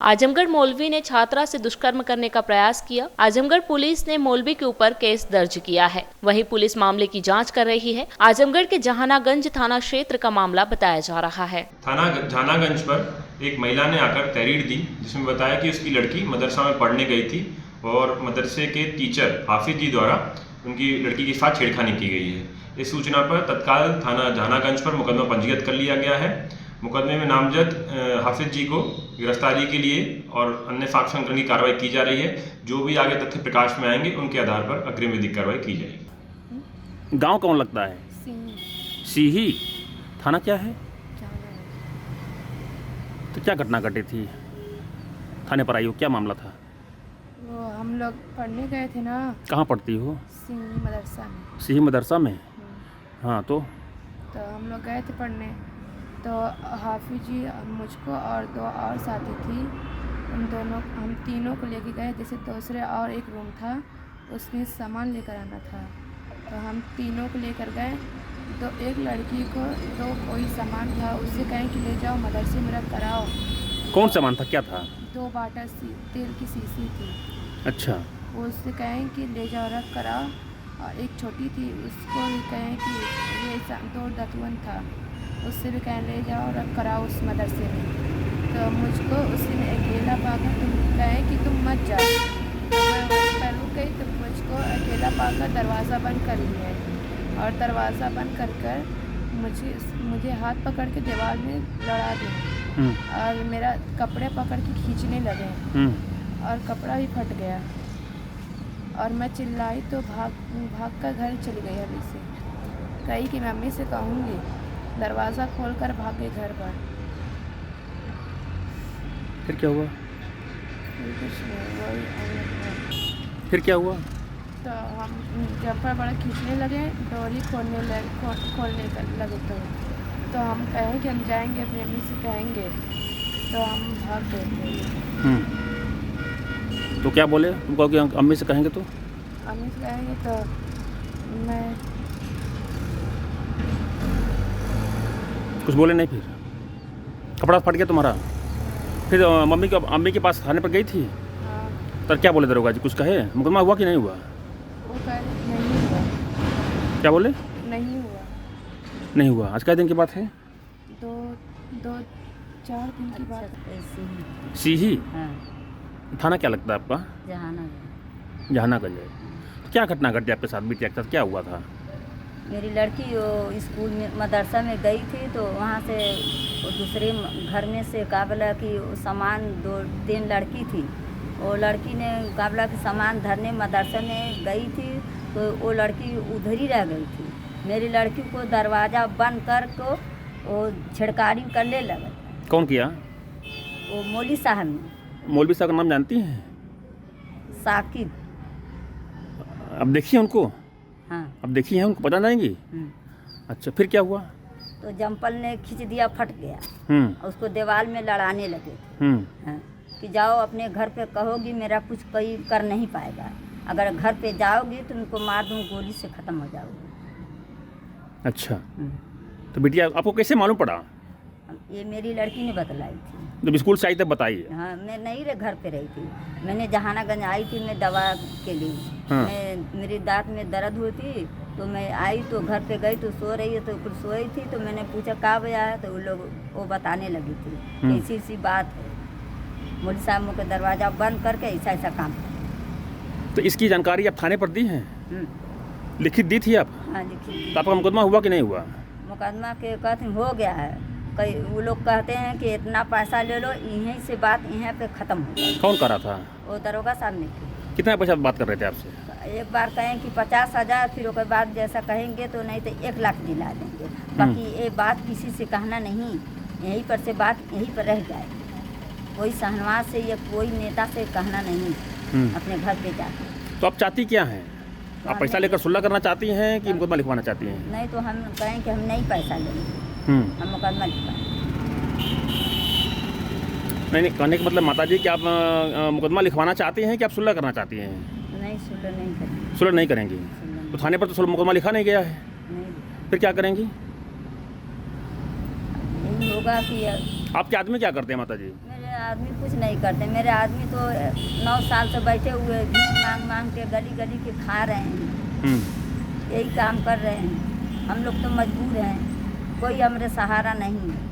आजमगढ़ मौलवी ने छात्रा से दुष्कर्म करने का प्रयास किया। आजमगढ़ पुलिस ने मौलवी के ऊपर केस दर्ज किया है। वहीं पुलिस मामले की जांच कर रही है। आजमगढ़ के जहानागंज थाना क्षेत्र का मामला बताया जा रहा है। थाना जहानागंज पर एक महिला ने आकर तहरीर दी, जिसमें बताया कि उसकी लड़की मदरसा में पढ़ने गई थी और मदरसे के टीचर हाफिज जी द्वारा उनकी लड़की के साथ छेड़खानी की गई है। इस सूचना पर तत्काल थाना जहानागंज पर मुकदमा पंजीकृत कर लिया गया है। मुकदमे में नामजद हाफिज जी को गिरफ्तारी के लिए और अन्य साक्ष्य संकलन की कार्रवाई की जा रही है। जो भी आगे तथ्य प्रकाश में आएंगे उनके आधार पर अग्रिम विधिक कार्रवाई की जाएगी। गांव कौन लगता है? सीही। थाना क्या है? तो क्या घटना घटी थी? थाने पर आई हो, क्या मामला था? वो हम लोग पढ़ने गए थे ना। कहाँ पढ़ती हो? सिंह मदरसा में। सिंह मदरसा में? हाँ, तो हम लोग गए थे पढ़ने, तो हाफिज जी मुझको और दो और साथी थी, हम तीनों को लेके गए। जैसे दूसरे और एक रूम था, उसमें सामान लेकर आना था, तो हम तीनों को लेकर गए। तो एक लड़की को तो कोई सामान था, उससे कहें कि ले जाओ मदरसे में रख कराओ। कौन सामान था, क्या था? 2 बाटा तेल की शीशी थी। अच्छा। वो उससे कहें कि ले जाओ रख कराओ। और एक छोटी थी, उसको भी कहें कि ये 2 दतवन था, उससे भी कहें ले जाओ रख कराओ उस मदरसे में। तो मुझको उसी में अकेला पाकर तुम कहें कि तुम मत जाओ। तो मैं पर रुक गई, तो मुझको अकेला पाकर दरवाज़ा बंद कर लिया और दरवाज़ा बंद कर मुझे हाथ पकड़ के दीवार में लड़ा दिया और मेरा कपड़े पकड़ के खींचने लगे और कपड़ा भी फट गया और मैं चिल्लाई तो भाग कर घर चली गई। अभी से कही कि मम्मी से कहूँगी, दरवाज़ा खोलकर भागे घर पर। फिर क्या हुआ? कुछ नहीं, वही फिर क्या हुआ? तो हम जब पर बड़ा खींचने लगे, डोरी खोलने लगे तो हम कहें कि हम जाएंगे, अपनी मम्मी से कहेंगे, तो हम भाग गए थे। तो क्या बोले? तुम कहो कि अम्मी से कहेंगे तो? अम्मी से कहेंगे तो मैं कुछ बोले नहीं? फिर कपड़ा फट गया तुम्हारा? फिर अम्मी के पास थाने पर गई थी? हाँ। तो क्या बोले दरोगा जी? कुछ कहे? मुकदमा हुआ कि नहीं हुआ? वो कह नहीं हुआ। क्या बोले? नहीं हुआ। नहीं हुआ। आज क्या दिन की बात है? 4 दिन की बात। सीही? हाँ। थाना क्या लगता है आपका? जहानागंज है। क्या घटना घटी आपके साथ? बेटी के साथ क्या हुआ था? मेरी लड़की वो स्कूल में मदरसा में गई थी, तो वहाँ से वो दूसरे घर में से काबला की सामान 2-3 लड़की थी। वो लड़की ने काबला की सामान धरने मदरसा में गई थी, तो वो लड़की उधर ही रह गई थी। मेरी लड़की को दरवाज़ा बंद कर को वो छिड़कानी करने लगा। कौन किया? वो मौलवी साहब ने। मौलवी साहब का नाम जानती हैं? साकिब। अब देखिए उनको? हाँ। अब देखी है उनको, पता नहीं? अच्छा, फिर क्या हुआ? तो जंपल ने खींच दिया, फट गया। उसको दीवार में लड़ाने लगे। हाँ, कि जाओ अपने घर पे कहोगी, मेरा कुछ कोई कर नहीं पाएगा। अगर घर पे जाओगी तो उनको मार दूँ, गोली से ख़त्म हो जाओगी। अच्छा। तो बेटी आपको कैसे मालूम पड़ा? ये मेरी लड़की ने बतलाई थी। जब स्कूल से आई तब बताइए। हाँ, मैं नहीं घर पे रही थी, मैंने जहानागंज आई थी मैं दवा के लिए। मेरी दांत में दर्द हुई थी, तो मैं आई तो घर पे गई तो सो रही है, तो कुछ सोई थी, तो मैंने पूछा कहाँ बजा है, तो वो बताने लगी थी ऐसी बात है। मौलवी साहब को दरवाज़ा बंद करके ऐसा काम। तो इसकी जानकारी आप थाने पर दी हैं? लिखित दी थी आप? हाँ, लिखित। तो आपका मुकदमा हुआ कि नहीं हुआ? मुकदमा के कहते हो गया है। कई वो लोग कहते हैं कि इतना पैसा ले लो, यहीं से बात यहाँ पे ख़त्म हो जाए। कौन करा था? वो दरोगा साहब ने की। कितना पैसा बात कर रहे थे आपसे? एक बार कहें कि 50,000, फिर उसके बाद जैसा कहेंगे तो नहीं तो 1 लाख दिला देंगे। बाकी ये बात किसी से कहना नहीं, यहीं पर से बात यहीं पर रह जाए। कोई शहनवाज से या कोई नेता से कहना नहीं अपने घर पे जाकर। तो आप चाहती क्या हैं? आप पैसा लेकर सुलह करना चाहती हैं कि मुकदमा लिखवाना चाहती हैं? नहीं, तो हम कहें कि हम नहीं पैसा लेंगे, हम मुकदमा लिखवाएं। नहीं, कहने का मतलब माताजी कि आप मुकदमा लिखवाना चाहती हैं कि आप सुलह करना चाहती हैं? नहीं, सुलह नहीं करेंगे। सुलह नहीं करेंगी? तो थाने पर तो मुकदमा लिखा नहीं गया है। नहीं, फिर क्या करेंगी? यही होगा कि आपके आदमी क्या करते हैं माता जी? मेरे आदमी कुछ नहीं करते। मेरे आदमी तो 9 साल से बैठे हुए भीख मांग मांग के गली गली के खा रहे हैं, यही काम कर रहे हैं। हम लोग तो मजबूर हैं, कोई हमारे सहारा नहीं है।